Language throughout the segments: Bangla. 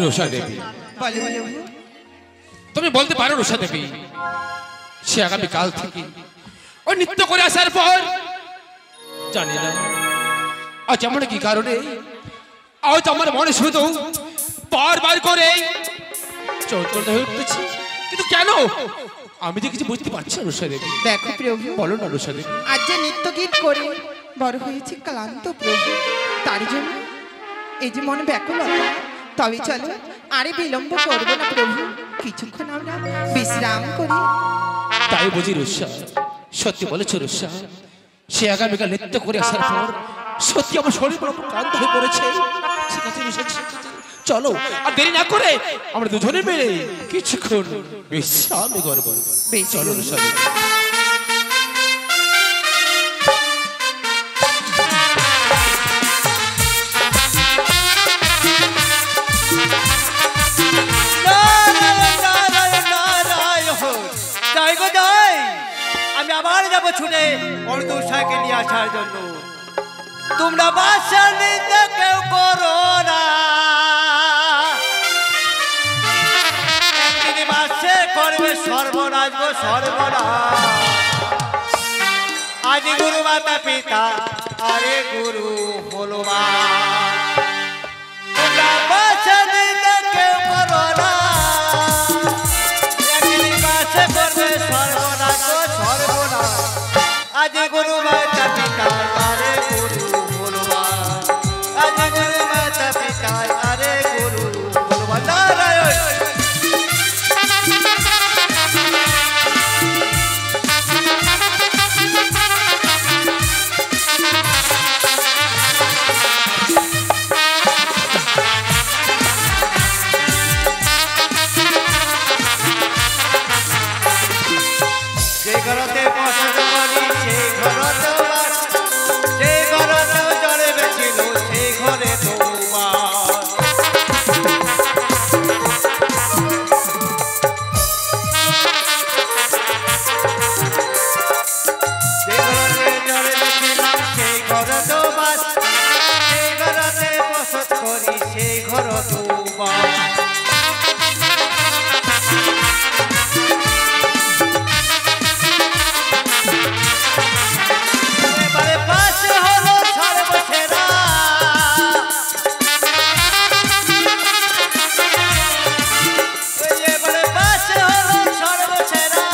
রুষা দেবী, তুমি বলতে পারো রুষা দেবী, সে আগামী কাল থেকে ওই নৃত্য করে আসার পর জানি না আজ এমন কি কারণে আজ আমার মনে শুধু বারবার করে চঞ্চলতা হয়ে উঠতেছে, কিন্তু কেন আমি যে কিছু বুঝতে পারছি না রুষা দেবী। দেখো প্রভু, বলো না রুষা দেবী। আজ যে নৃত্য গীত করে বড় হয়েছে ক্লান্ত প্রভু, তার জন্য এই যে মনে ব্যাকুলতা। তবে চলো আরে বিলম্ব করবো না প্রভু, কিছুক্ষণ আমরা বিশ্রাম করি। তাই বুঝি রুষা, সত্যি বলেছো রুষা, সে আগামীকাল নৃত্য করে আসার পর সত্যি আমার শরীর বড় ক্লান্ত হয়ে পড়েছে। ঠিক আছে রুষা, চলো আর দেরি না করে আমরা দুজনে মিলে কিছুক্ষণ বিশ্রাম করবো। চলো রুষা। আমি আবার যাবো ছুটে অর্ধসাকে নিয়ে আসার জন্য। তোমরা বাসার নিন্দা কেউ করো না, একদিন বাসে করবে সর্বনাশ গো সর্বনাশ। আজ গুরু মাতা পিতা আরে গুরু হনুমান, তোমরা বাসার নিন্দা কেউ করো না, একদিন বাসে করবে সর্বনাশ গো সর্বনাশ। আজ গুরু মাতা পিতা আরে গুরু হনুমান, আজ গুরু মাতা পিতা আরে গুরু হনুমান। নারায়ণ যে ঘরতে পছন্দ করি সেই ঘরতে বাস, যে ঘরতে জলে বেছিল সেই ঘরে তোমার। যে ঘরতে জলে বেছিলাম সেই ঘরতে বাস, সেই ঘরতে পছন্দ করি সেই ঘর তোমার। এবারে পাশে হলো সর্বসেরা, এবারে পাশে হলো সর্বসেরা।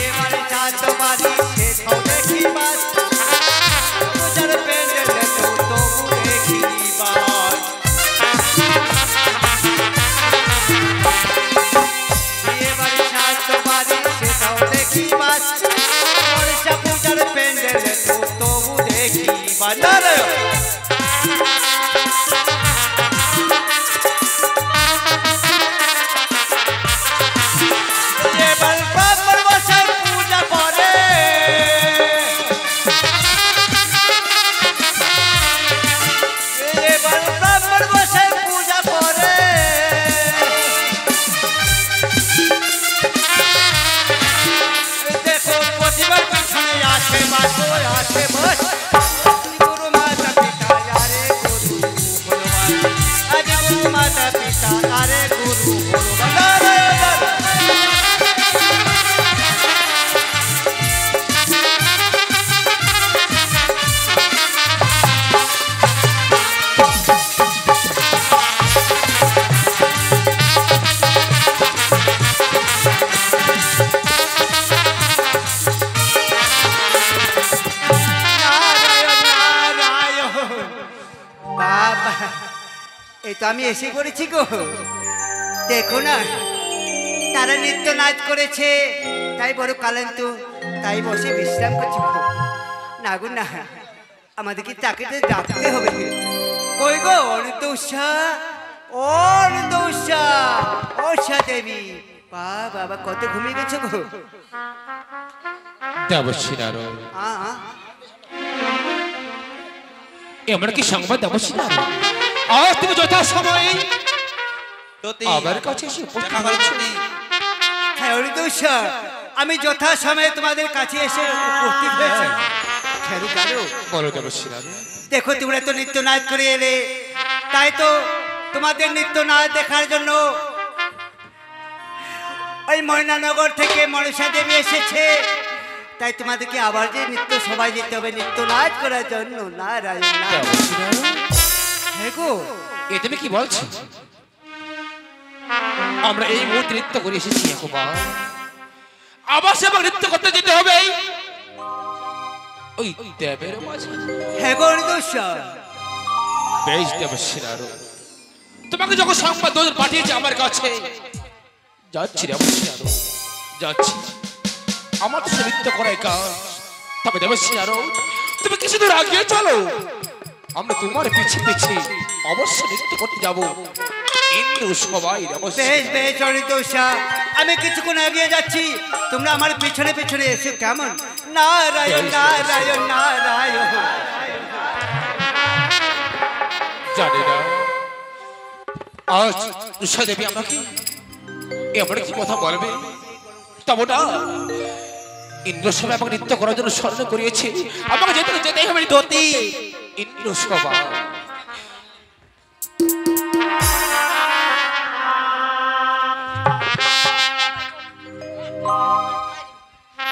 এবারে চাঁদ বাড়ি সেটাও দেখিবার, পূজার প্যান্ডেলে তো তবু দেখিবার। এবারে চাঁদ বাড়ি সেটাও দেখিবার, পয়সা পূজার প্যান্ডেলে তো তবু দেখিবার। নারায়ণ এবার ব্রাহ্মণ মশাই পূজা করে, এবার ব্রাহ্মণ মশাই পূজা করে। দেখো প্রতিবার পিছনে আসে মাসো আসে মাস, গুরু মাতা পিতা আরে গুরু হনুমান, আজ গুরু মাতা পিতা আরে গুরু হনুমান। নারায়ণ বাবা, এই তো আমি এসে পড়েছি গো। দেখো না, তারা নৃত্য নাচ করেছে, তাই বড় ক্লান্ত, তাই বসে বিশ্রাম করছি গো। না গো না, আমাদেরকে তাকে তো ডাকতে হবে। কই গো অনন্তৌষা, অনন্তৌষা, উষা দেবী, বাবা কত ঘুমিয়ে গেছো গো। দেবশ্রী নারায়ণ, এমন কি সংবাদ অবশ্যই না আজ তুমি যথা সময়ে সতী, আমার কাছে এসে উপস্থিত দেখা করো হয়েছো। সতী। হ্যাঁ হরিদুষা, আমি যথা সময়ে তোমাদের কাছে এসে উপস্থিত হয়েছি। খেয়াল করো, বলো দেবশ্রী রানী। দেখো তোমরা তো নৃত্য নাচ করে এলে, তাই তো তোমাদের নৃত্য নাচ দেখার জন্য ওই ময়নানগর থেকে মনসা দেবী এসেছে। তাই তোমাদেরকে আবার যে নৃত্য সবাই যেতে হবে নৃত্য নাচ করার জন্য। নারায়ণ নারায়ণ। দেবশ্রী রানী, হ্যাঁ গো, এ তুমি কি বলছো? আমরা এই মুহূর্তে নৃত্য করে এসেছি একবার, আবার সে নৃত্য করতে যেতে হবে ওই দেবের মাঝে। হ্যাঁ গো হরিদুষা, বেশ দেবশ্রী রানী, তোমাকে যখন সংবাদ দূত পাঠিয়েছে আমার কাছে, যাচ্ছি দেবশ্রী রানী, যাচ্ছি। আমার তো নৃত্য করাই কাজ। তবে দেবশ্রী রানী, তুমি কিছু দূর আগে চলো, আমরা তোমার পিছে পিছে অবশ্য নৃত্য করতে যাব ইন্দ্র সবাই। বেশ বেশ হরিদুষা, আমি কিছুক্ষণ এগিয়ে যাচ্ছি, তোমরা আমার পিছনে পিছনে এসে কেমন? নারায়ণ নারায়ণ নারায়ণ। জানি না আজ উষা দেবী আমাকে এমন কি কথা বলবে, তবে না ইন্দ্র সভা আমাকে নৃত্য করার জন্য স্মরণ করিয়েছে, আমাকে যেতেই হবে দতি ইন্দ্র সভা।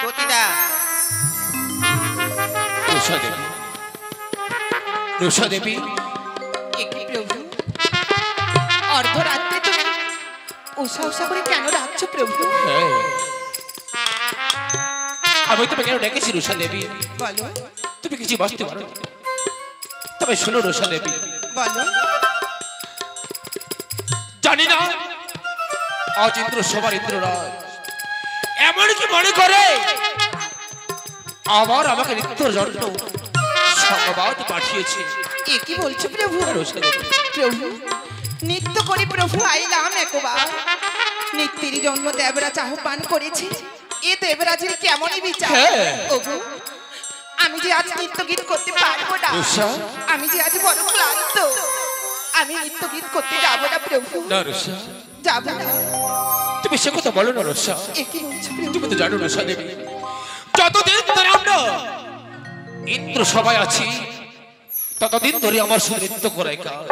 সতীদা, উষা দেবী, উষা দেবী, একে প্রভু, অর্ধরাত্রে তুমি উষা উষা করে কেন ডাকছো প্রভু? হ্যাঁ, আমি তোমাকে কেন ডেকেছি উষা দেবী? বলো তুমি কিছু বুঝতে পারো, তবে শোনো উষা দেবী, বলো। জানি না আজ ইন্দ্র সবার ইন্দ্ররাজ এমন কি মনে করে আবার আমাকে নৃত্যর জন্য সংবাদ পাঠিয়েছে। এ কি বলছো প্রভু? উষা দেবী, প্রভু, নৃত্য করে প্রভু আইলাম একবার। নিত্যেরই জন্ম দেবরাজ আহ্বান করেছে, এ দেবরাজের কেমনই বিচার। হ্যাঁ। ওগো, আমি যে আজ নৃত্য গীত করতে পারবো না, উষা। আমি যে আজ বড় ক্লান্ত, আমি নৃত্য গীত করতে যাবো না প্রভু, না রুষা, যাবো না। তুমি সে কথা বলো না রুষা। এ কি বলছো প্রভু? তুমি তো জানো রুষা দেবী, যতদিন ধরে আমরা ইন্দ্র সবাই আছি ততদিন ধরে আমার শুধু নৃত্য করাই কাজ।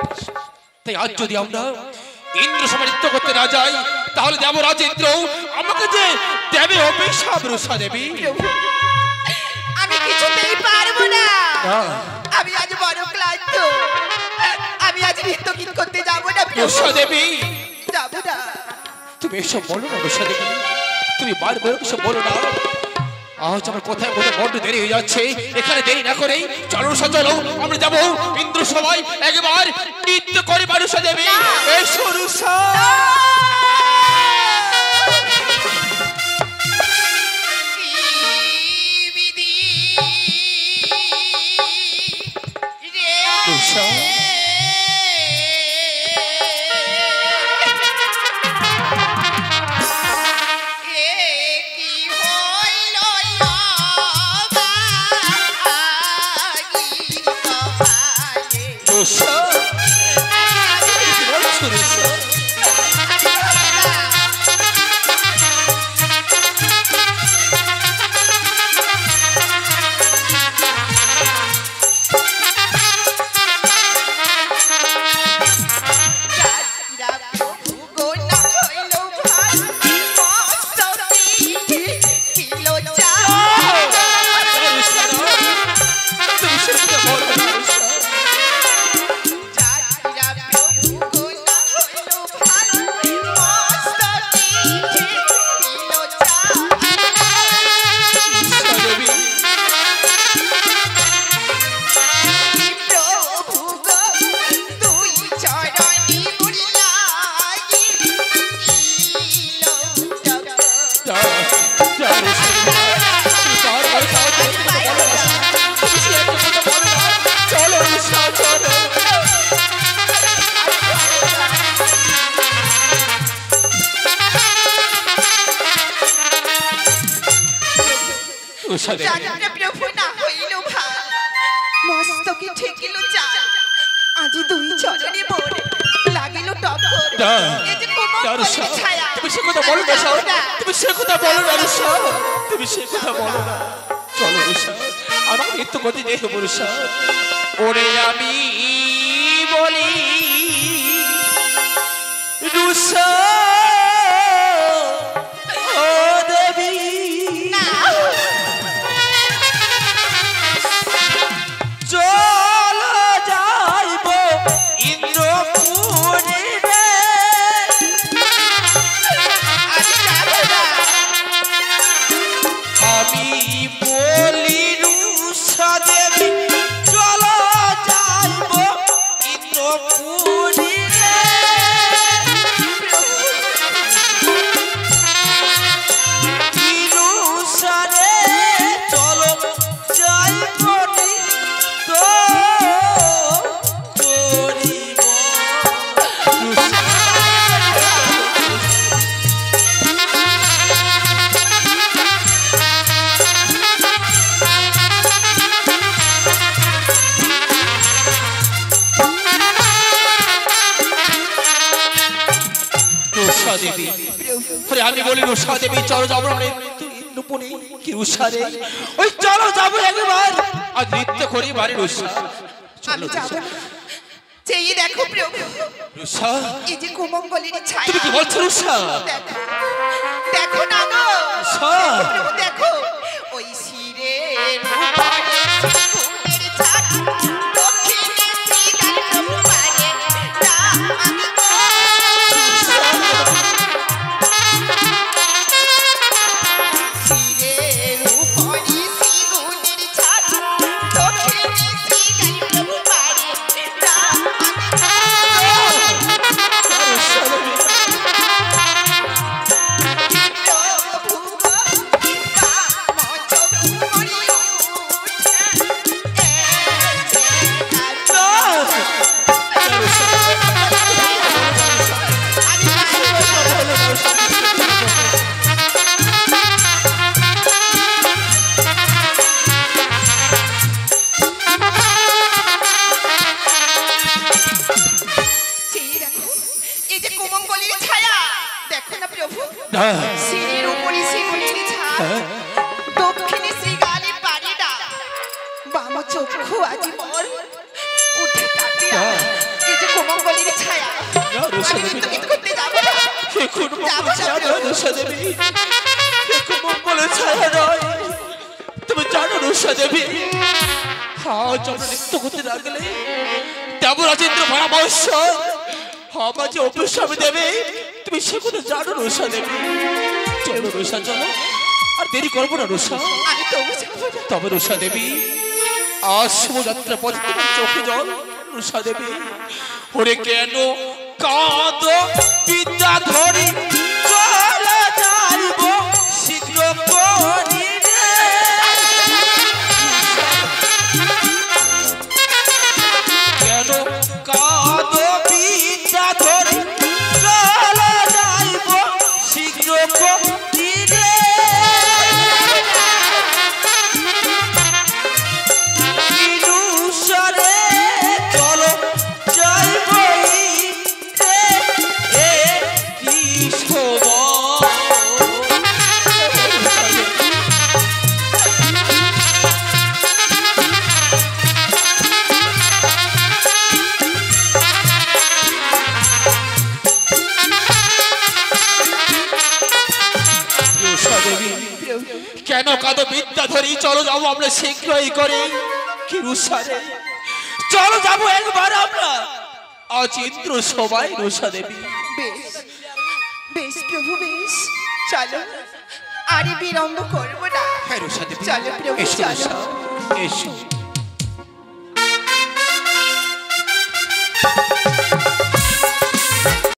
তাই আজ যদি আমরা ইন্দ্র সবাই নৃত্য করতে না যাই, তাহলে দেবরাজ ইন্দ্র আমাকে যে দেবে অভিশাপ। রুষা দেবী, প্রভু, আমি কিছুতেই পারবো না, না। আমি আজ বড় ক্লান্ত, আমি আজ নৃত্য গীত করতে যাবো না প্রভু, রুষা দেবী, যাবো না। তুমি এসব বলো না রুষা দেবী, তুমি বারবার এসব বলো না। আজ আমার কোথায় কোথায় বড্ড দেরি হয়ে যাচ্ছে, এখানে দেরি না করেই চলো রুষা, চলো আমরা যাবো ইন্দ্র সবাই একবার নৃত্য করে। রুষা দেবী, এসো রুষা। রুষা, রুষা, কি বলছো রুষা? রুষা, তুমি সত্যি বলো না রুষা। ঠেকিল চাল আজি দুই চরণে মোর লাগিল টক্কর না, এই যে কোমল না, রুষা, কলির ছায়া তুমি সে কথা বলো না সব। তুমি সে কথা বলো না রুষা, তুমি সে কথা বলো না। চলো রুষা, আমার নৃত্য করতে যেতে হবে রুষা। ওরে আমি বলি রুষা, ও দেবী, চলো যাইব ইন্দ্রপুরে রে। আমি বলি রুষা দেবী, চলো যাইব ইন্দ্রপুরে রে। রুষা রে, চলো যাইব তো করিব। রুষা দেবী, আরে আমি বলি রুষা দেবী, চলো যাবো আমরা ইন্দ্রপুরে। কি রুষা রে, ওই চলো যাবো একবার, আজ নৃত্য করি বাড়ি রুষা। আমি যাব না চেয়ে দেখো প্রভু রুষা, এই যে কোমঙ্গলের ছায়া তুমি কি বলছো রুষা? দেখো দেখো না গো রুষা, প্রভু দেখো ওই শিরের উপরে ফুলের ছায়া দক্ষিণে শ্রীগান প্রভু পারে রামানি শিরের উপরে শ্রীগুণের ছায়া দক্ষিণে শ্রীগান প্রভু পারে এই যে কোমঙ্গলের ছায়া দেখো না প্রভু সিঁড়ির উপরে শিগুনের ছায়া দক্ষিণে শ্রীগানের বাড়িটা বাম চক্ষু আজি মোর উঠে কাটিয়া এই যে কোমঙ্গলের ছায়া আমি নৃত্য গীত করতে যাবো না যাবো না প্রভু। রুষা দেবী, মঙ্গলের ছায়া নয়। তুমি জানো রুষা দেবী, আজ আমরা নৃত্য করতে না গেলে দেবরাজেন্দ্র মহাবর্ষ আমার যে অভিশাপ দেবে, তুমি সে কথা জানো রুষা দেবী। চলো রুষা, চলো, আর দেরি করবো না রুষা। আমি তবু যাবো না। তবে রুষা দেবী, আজ শুভযাত্রা পথে তোমার চোখে জল রুষা দেবী। ওরে কেন কাঁদ বিদ্যা ধরি, চলে যাইব শীঘ্র করি রে। কেন কাঁদ বিদ্যা ধরি, চলে যাইব শীঘ্র করি রে। রুষা রে, চলো যাইব রে, কি শোভা। রুষা দেবী, কেন কাঁদো বিদ্যা ধরি, চলো যাবো আমরা শীঘ্রই করে। কি রুষা রে, চলো যাবো একবার আমরা আজ ইন্দ্র সবাই রুষা দেবী। বেশ বেশ প্রভু বেশ চলো আরে বিলম্ব করবো না হ্যাঁ রুষা দেবী, চলো প্রভু এসো চলো রুষা, এসো।